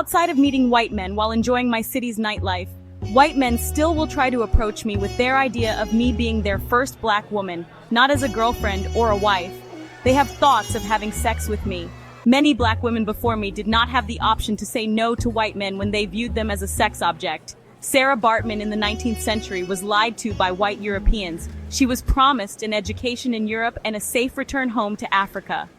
Outside of meeting white men while enjoying my city's nightlife, white men still will try to approach me with their idea of me being their first black woman, not as a girlfriend or a wife. They have thoughts of having sex with me. Many black women before me did not have the option to say no to white men when they viewed them as a sex object. Sarah Bartman in the 19th century was lied to by white Europeans. She was promised an education in Europe and a safe return home to Africa.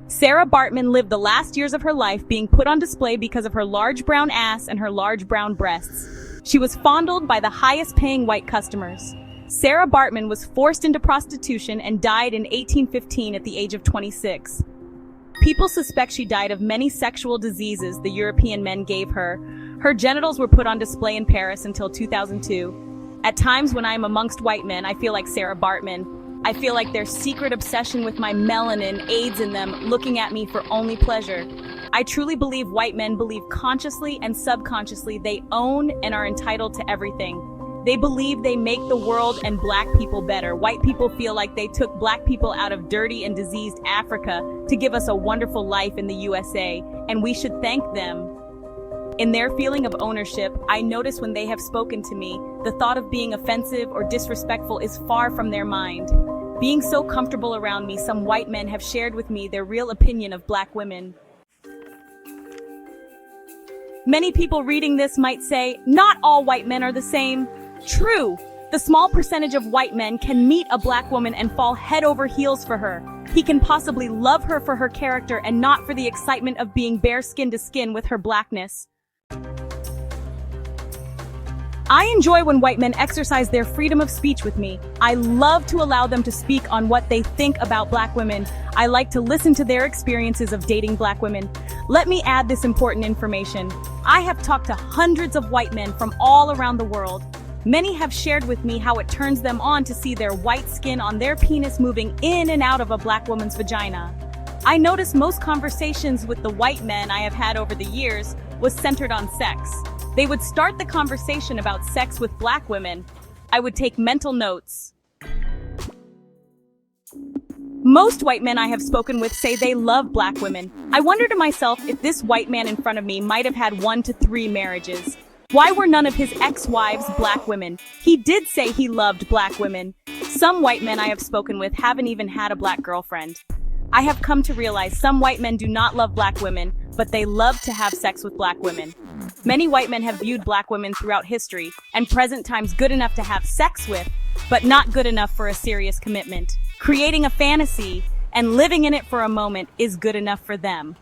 Sarah Bartman lived the last years of her life being put on display because of her large brown ass and her large brown breasts. She was fondled by the highest-paying white customers. Sarah Bartman was forced into prostitution and died in 1815 at the age of 26. People suspect she died of many sexual diseases the European men gave her. Her genitals were put on display in Paris until 2002. At times when I am amongst white men, I feel like Sarah Bartman. I feel like their secret obsession with my melanin aids in them looking at me for only pleasure. I truly believe white men believe consciously and subconsciously they own and are entitled to everything. They believe they make the world and black people better. White people feel like they took black people out of dirty and diseased Africa to give us a wonderful life in the USA, and we should thank them. In their feeling of ownership, I notice when they have spoken to me, the thought of being offensive or disrespectful is far from their mind. Being so comfortable around me, some white men have shared with me their real opinion of black women. Many people reading this might say, not all white men are the same. True, the small percentage of white men can meet a black woman and fall head over heels for her. He can possibly love her for her character and not for the excitement of being bare skin to skin with her blackness. I enjoy when white men exercise their freedom of speech with me. I love to allow them to speak on what they think about black women. I like to listen to their experiences of dating black women. Let me add this important information. I have talked to hundreds of white men from all around the world. Many have shared with me how it turns them on to see their white skin on their penis moving in and out of a black woman's vagina. I notice most conversations with the white men I have had over the years was centered on sex. They would start the conversation about sex with black women. I would take mental notes. Most white men I have spoken with say they love black women. I wonder to myself if this white man in front of me might have had 1 to 3 marriages. Why were none of his ex-wives black women? He did say he loved black women. Some white men I have spoken with haven't even had a black girlfriend. I have come to realize some white men do not love black women, but they love to have sex with black women. Many white men have viewed black women throughout history and present times good enough to have sex with, but not good enough for a serious commitment. Creating a fantasy and living in it for a moment is good enough for them.